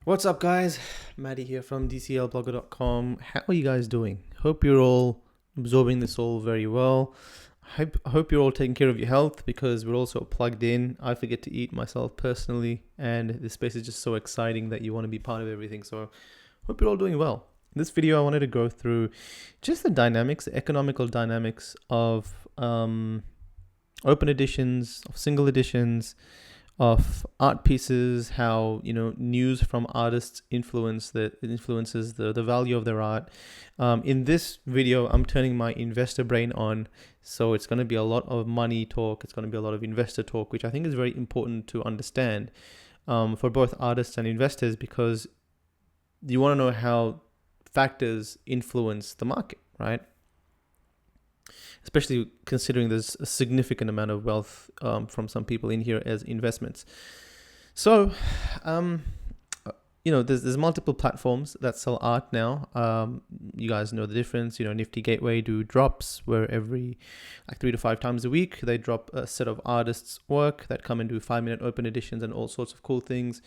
What's up, guys? Maddie here from dclblogger.com. How are you guys doing? Hope you're all absorbing this all very well. Hope you're all taking care of your health because we're also plugged in. I forget to eat myself personally, and this space is just so exciting that you want to be part of everything. So, hope you're all doing well. In this video, I wanted to go through just the dynamics, the economical dynamics of open editions, of single editions, of art pieces, how news from artists influences the value of their art. In this video, I'm turning my investor brain on, so it's going to be a lot of money talk. It's going to be a lot of investor talk, which I think is very important to understand for both artists and investors, because you want to know how factors influence the market, right? Especially considering there's a significant amount of wealth from some people in here as investments. So, there's multiple platforms that sell art now. You guys know the difference. Nifty Gateway do drops where every 3 to 5 times a week they drop a set of artists' work that come and do 5-minute open editions and all sorts of cool things.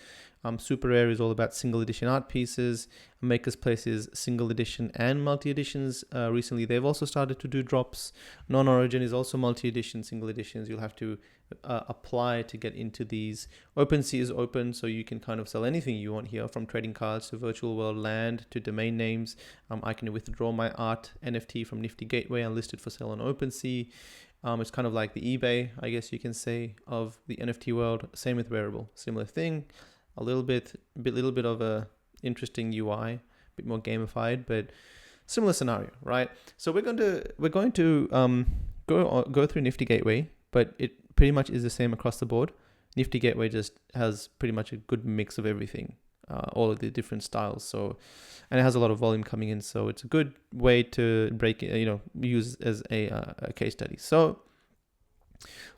Super Rare is all about single edition art pieces. Maker's Place is single edition and multi editions. Recently, they've also started to do drops. Non-Origin is also multi edition, single editions. You'll have to apply to get into these. OpenSea is open, so you can kind of sell anything you want here, from trading cards to virtual world land to domain names. I can withdraw my art NFT from Nifty Gateway and list it for sale on OpenSea. It's kind of like the eBay, I guess you can say, of the NFT world. Same with Wearable, similar thing. A little bit of a interesting UI, a bit more gamified, but similar scenario, right? So we're going to go through Nifty Gateway, but it pretty much is the same across the board. Nifty Gateway just has pretty much a good mix of everything, all of the different styles. So, and it has a lot of volume coming in, so it's a good way to use as a case study. So,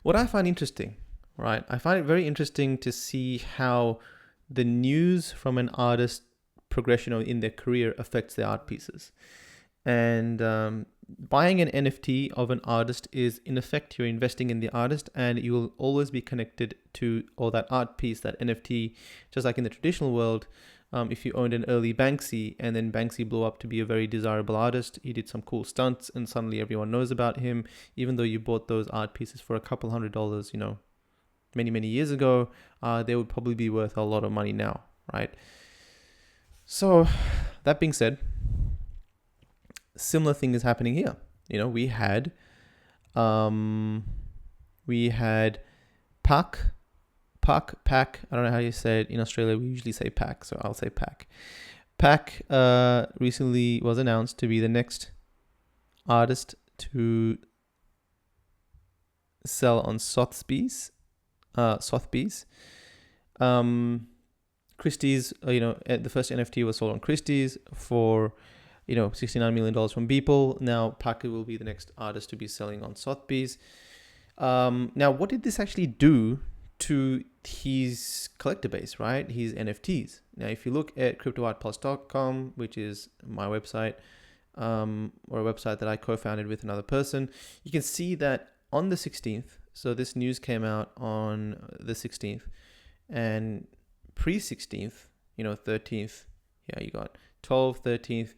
what I find interesting, right? I find it very interesting to see how the news from an artist progression in their career affects their art pieces. And buying an NFT of an artist is, in effect, you're investing in the artist, and you will always be connected to all that art piece, that NFT, just like in the traditional world. If you owned an early Banksy and then Banksy blew up to be a very desirable artist, he did some cool stunts and suddenly everyone knows about him, even though you bought those art pieces for a couple $100s, many years ago, they would probably be worth a lot of money now, right? So that being said, similar thing is happening here. We had Pac. I don't know how you say it in Australia. We usually say Pac, so I'll say Pac. Pac recently was announced to be the next artist to sell on Sotheby's. Christie's, the first NFT was sold on Christie's for, $69 million from Beeple. Now Pac will be the next artist to be selling on Sotheby's. Now, what did this actually do to his collector base, right? His NFTs. Now, if you look at cryptoartplus.com, which is my website, or a website that I co-founded with another person, you can see that on the 16th, so this news came out on the 16th, and pre-16th, 13th, you got 12th, 13th,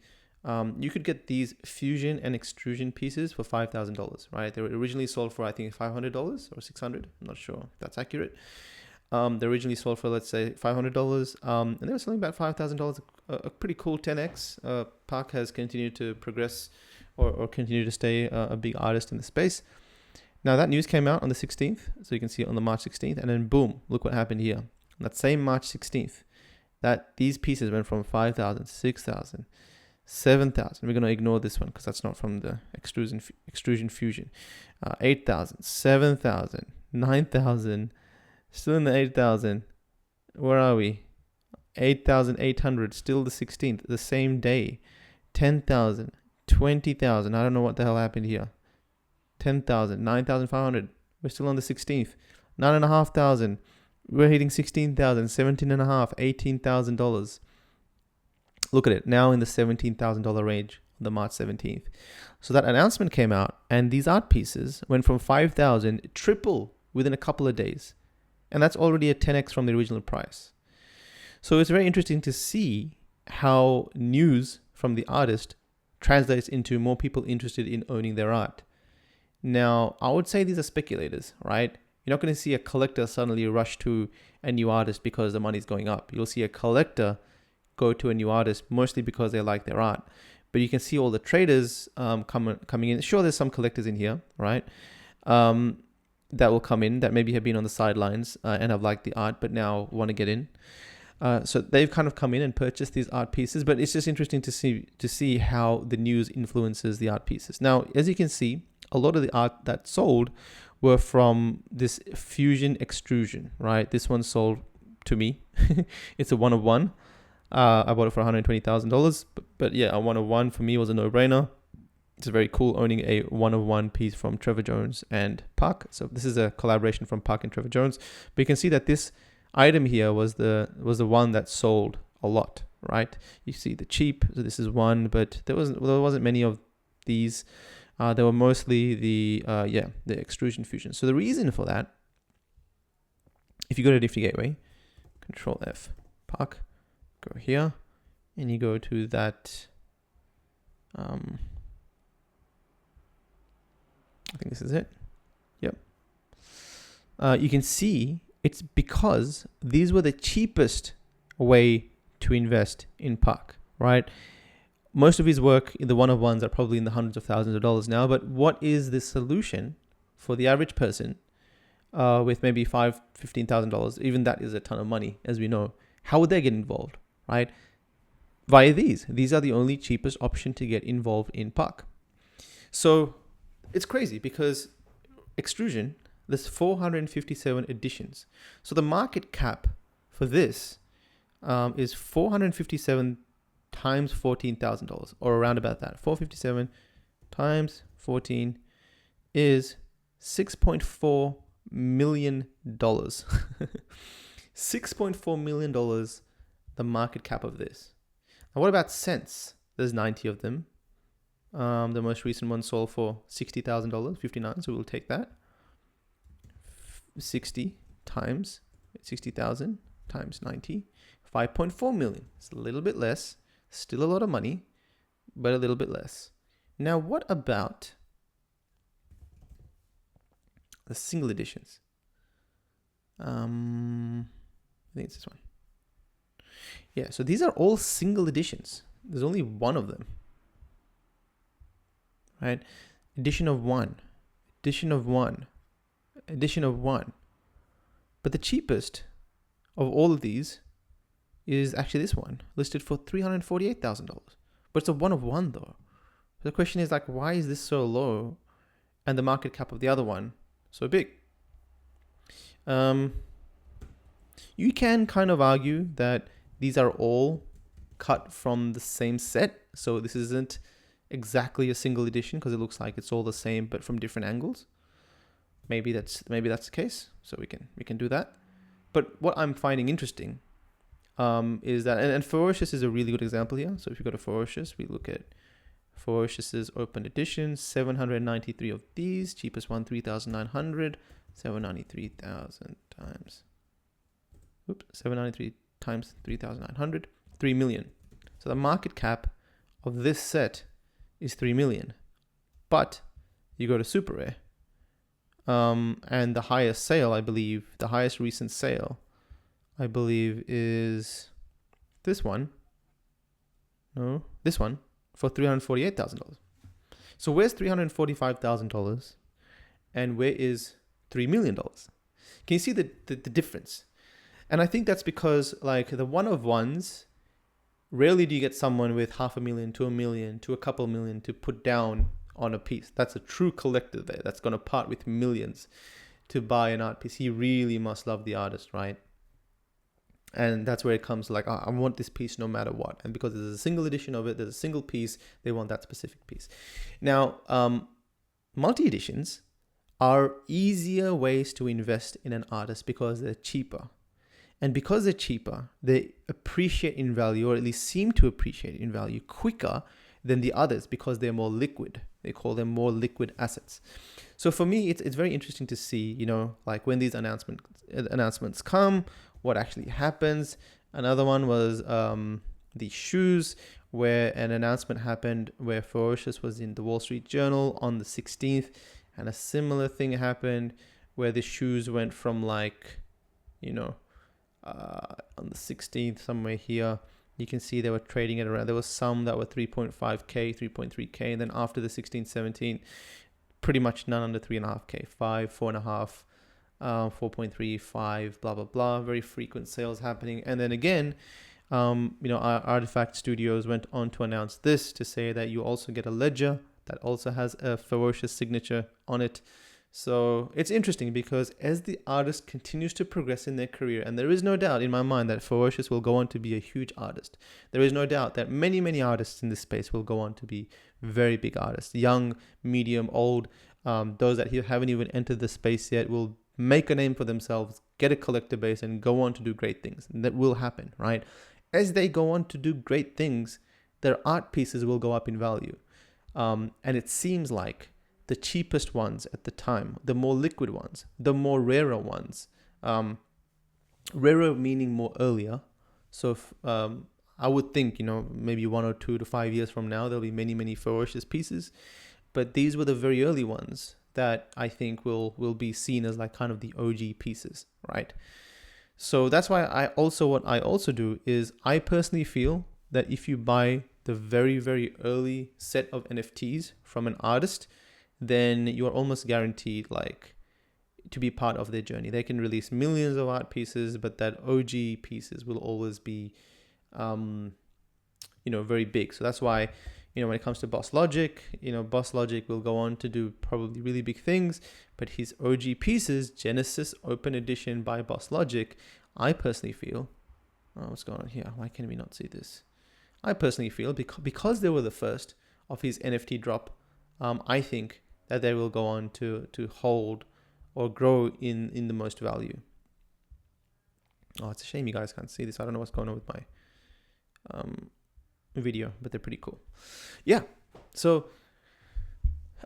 you could get these fusion and extrusion pieces for $5,000, right? They were originally sold for, I think, $500 or $600. I'm not sure if that's accurate. They originally sold for, let's say, $500, and they were selling about $5,000, a pretty cool 10x. Park has continued to progress or continue to stay a big artist in the space. Now, that news came out on the 16th, so you can see it on the March 16th, and then boom, look what happened here. On that same March 16th, that these pieces went from 5,000, 6,000, 7,000. We're going to ignore this one because that's not from the extrusion fusion. 8,000, 7,000, 9,000, still in the 8,000. Where are we? 8,800, still the 16th, the same day. 10,000, 20,000. I don't know what the hell happened here. 10,000, 9,500. We're still on the 16th. 9,500. We're hitting 16,000, 17,500, $18,000. Look at it, now in the $17,000 range on the March 17th. So that announcement came out, and these art pieces went from 5,000, triple within a couple of days. And that's already a 10x from the original price. So it's very interesting to see how news from the artist translates into more people interested in owning their art. Now, I would say these are speculators, right? You're not going to see a collector suddenly rush to a new artist because the money's going up. You'll see a collector go to a new artist mostly because they like their art. But you can see all the traders coming in. Sure, there's some collectors in here, right? That will come in that maybe have been on the sidelines and have liked the art, but now want to get in. So they've kind of come in and purchased these art pieces, but it's just interesting to see how the news influences the art pieces. Now, as you can see, a lot of the art that sold were from this fusion extrusion, right? This one sold to me. It's a 1 of 1. I bought it for $120,000, but yeah, a 1 of 1 for me was a no-brainer. It's very cool owning a 1 of 1 piece from Trevor Jones and Puck. So this is a collaboration from Puck and Trevor Jones. But you can see that this item here was the one that sold a lot, right? You see the cheap, so this is one, but there wasn't many of these. They were mostly the extrusion fusion. So the reason for that, if you go to Nifty Gateway, Control F, Puck, go here, and you go to that. I think this is it. Yep. You can see it's because these were the cheapest way to invest in Puck, right? Most of his work in the 1 of 1s are probably in the hundreds of thousands of dollars now, but what is the solution for the average person with maybe $15,000? Even that is a ton of money, as we know. How would they get involved, right? Via these. These are the only cheapest option to get involved in Puck. So it's crazy because extrusion, there's 457 editions. So the market cap for this is 457 times $14,000, or around about that. 457 times 14 is $6.4 million. $6.4 million, the market cap of this. Now, what about cents? There's 90 of them. The most recent one sold for $60,000, 59. So we'll take that. 60 times 60,000 times 90, 5.4 million. It's a little bit less. Still a lot of money, but a little bit less. Now, what about the single editions? I think it's this one. Yeah, so these are all single editions. There's only one of them, right? Edition of one, edition of one, edition of one. But the cheapest of all of these is actually this one, listed for $348,000. But it's a 1 of 1 though. The question is like, why is this so low and the market cap of the other one so big? You can kind of argue that these are all cut from the same set. So this isn't exactly a single edition because it looks like it's all the same but from different angles. Maybe that's the case. So we can do that. But what I'm finding interesting is that, and Ferocious is a really good example here. So if you go to Ferocious, we look at Ferocious's open edition, 793 of these, cheapest one, 3,900, 793,000 times, 793 times 3,900, 3 million. So the market cap of this set is 3 million. But you go to Super Rare, and the highest sale, I believe, the highest recent sale, I believe, is this one. No, this one for $348,000. So where's $345,000 and where is $3 million? Can you see the difference? And I think that's because like the 1 of 1s, rarely do you get someone with $500,000 to $1 million to a couple million to put down on a piece. That's a true collector there. That's going to part with millions to buy an art piece. He really must love the artist, right? And that's where it comes like, I want this piece no matter what. And because there's a single edition of it, there's a single piece, they want that specific piece. Now, multi-editions are easier ways to invest in an artist because they're cheaper. And because they're cheaper, they appreciate in value, or at least seem to appreciate in value quicker than the others because they're more liquid. They call them more liquid assets. So for me, it's very interesting to see, like when these announcements come, what actually happens. Another one was the shoes, where an announcement happened where Ferocious was in the Wall Street Journal on the 16th, and a similar thing happened where the shoes went from like, on the 16th, somewhere here, you can see they were trading at around, there was some that were 3.5k, 3.3k, and then after the 16th, 17th, pretty much none under 3.5k, 5, 4.5, 4.3, 5, blah, blah, blah. Very frequent sales happening. And then again, our Artifact Studios went on to announce this, to say that you also get a ledger that also has a Ferocious signature on it. So it's interesting because as the artist continues to progress in their career, and there is no doubt in my mind that Ferocious will go on to be a huge artist. There is no doubt that many, many artists in this space will go on to be very big artists, young, medium, old. Those that haven't even entered the space yet will make a name for themselves, get a collector base, and go on to do great things. And that will happen, right? As they go on to do great things, their art pieces will go up in value. And it seems like the cheapest ones at the time, the more liquid ones, the more rarer ones, rarer meaning more earlier. So if, I would think, maybe 1 or 2 to 5 years from now, there'll be many, many Ferocious pieces. But these were the very early ones that I think will be seen as like kind of the OG pieces, right? So that's why what I also do is I personally feel that if you buy the very, very early set of NFTs from an artist, then you are almost guaranteed like to be part of their journey. They can release millions of art pieces, but that OG pieces will always be, very big. So that's why, when it comes to Boss Logic, Boss Logic will go on to do probably really big things, but his OG pieces, Genesis Open Edition by Boss Logic, I personally feel, what's going on here? Why can we not see this? I personally feel because they were the first of his NFT drop, I think that they will go on to hold or grow in the most value. Oh, it's a shame you guys can't see this. I don't know what's going on with my video, but they're pretty cool. Yeah, so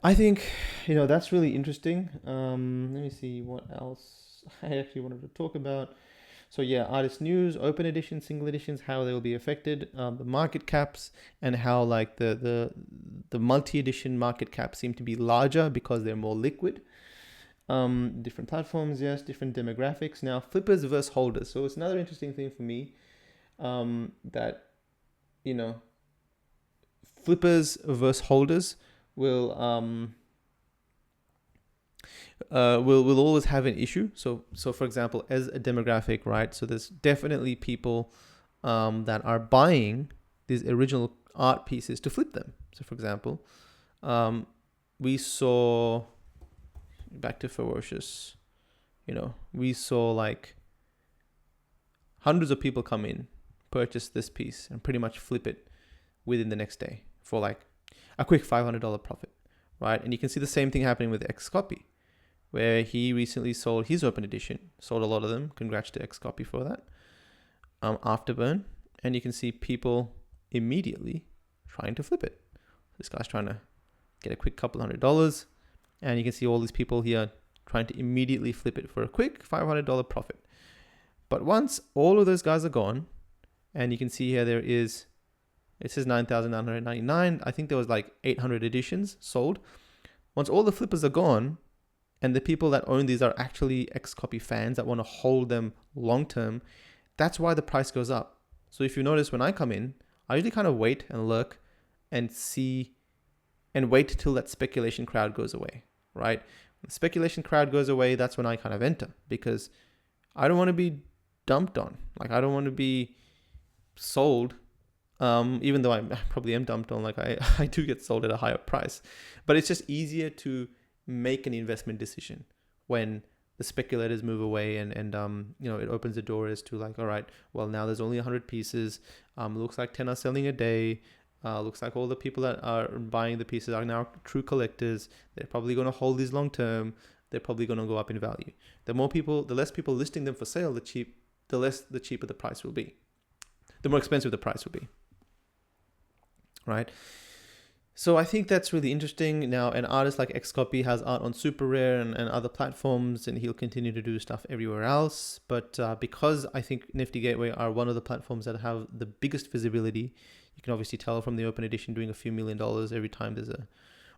I think that's really interesting. Let me see what else I actually wanted to talk about. So yeah, artist news, open edition, single editions, how they will be affected, the market caps, and how like the multi-edition market caps seem to be larger because they're more liquid. Different platforms, yes, different demographics. Now, flippers versus holders. So it's another interesting thing for me, that flippers versus holders will always have an issue. So for example, as a demographic, right? So there's definitely people that are buying these original art pieces to flip them. So for example, we saw, back to Ferocious, we saw like hundreds of people come in, purchase this piece, and pretty much flip it within the next day for like a quick $500 profit, right? And you can see the same thing happening with Xcopy, where he recently sold his open edition, sold a lot of them. Congrats to Xcopy for that. Afterburn, and you can see people immediately trying to flip it. This guy's trying to get a quick couple $100, and you can see all these people here trying to immediately flip it for a quick $500 profit. But once all of those guys are gone, and you can see here it says 9,999. I think there was like 800 editions sold. Once all the flippers are gone, and the people that own these are actually Xcopy fans that want to hold them long term, that's why the price goes up. So if you notice, when I come in, I usually kind of wait and lurk and see and wait till that speculation crowd goes away, right? When the speculation crowd goes away, that's when I kind of enter, because I don't want to be dumped on. Like, I don't want to be sold, even though I probably am dumped on. Like, I do get sold at a higher price, but it's just easier to make an investment decision when the speculators move away, and it opens the door as to like, all right, well, now there's only 100 pieces. Looks like 10 are selling a day. Looks like all the people that are buying the pieces are now true collectors. They're probably going to hold these long term. They're probably going to go up in value. The less people listing them for sale, the cheaper the price will be. The more expensive the price will be, right? So I think that's really interesting. Now, an artist like Xcopy has art on Super Rare and other platforms, and he'll continue to do stuff everywhere else. But because I think Nifty Gateway are one of the platforms that have the biggest visibility, you can obviously tell from the open edition doing a few $1 million every time there's a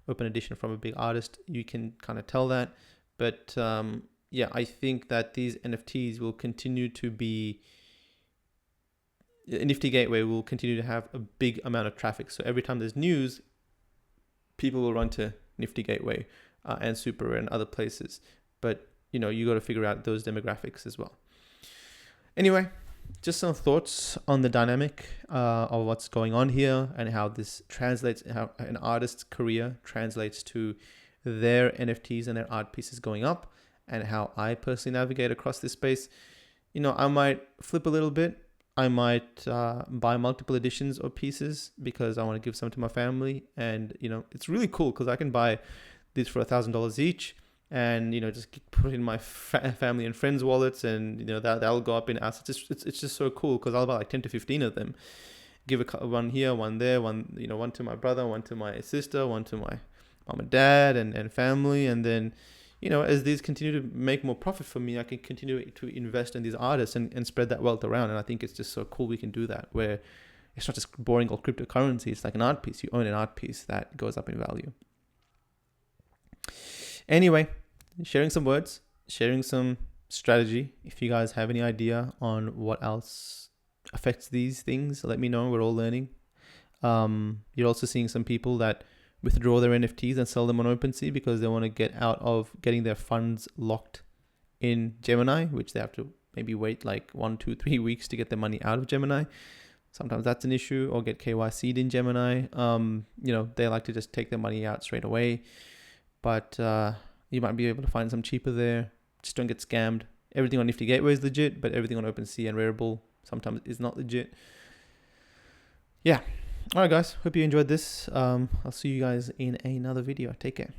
open edition from a big artist. You can kind of tell that. But yeah, I think that these NFTs will continue to be, Nifty Gateway will continue to have a big amount of traffic. So every time there's news, people will run to Nifty Gateway and Super Rare and other places. But, you know, you got to figure out those demographics as well. Anyway, just some thoughts on the dynamic of what's going on here and how this translates, how an artist's career translates to their NFTs and their art pieces going up, and how I personally navigate across this space. You know, I might flip a little bit. I might buy multiple editions of pieces because I want to give some to my family. And, you know, it's really cool because I can buy these for $1,000 each and, you know, just put it in my family and friends' wallets, and, you know, that'll go up in assets. It's just so cool because I'll buy like 10 to 15 of them. Give one here, one there, one, you know, one to my brother, one to my sister, one to my mom and dad and family. And then, you know, as these continue to make more profit for me, I can continue to invest in these artists and spread that wealth around. And I think it's just so cool we can do that, where it's not just boring or cryptocurrency. It's like an art piece. You own an art piece that goes up in value. Anyway, sharing some words, sharing some strategy. If you guys have any idea on what else affects these things, let me know. We're all learning. You're also seeing some people that withdraw their NFTs and sell them on OpenSea because they want to get out of getting their funds locked in Gemini, which they have to maybe wait like 1, 2, 3 weeks to get their money out of Gemini. Sometimes that's an issue, or get KYC'd in Gemini. You know, they like to just take their money out straight away, but you might be able to find some cheaper there. Just don't get scammed. Everything on Nifty Gateway is legit, but everything on OpenSea and Rarible sometimes is not legit. Yeah. All right, guys. Hope you enjoyed this. I'll see you guys in another video. Take care.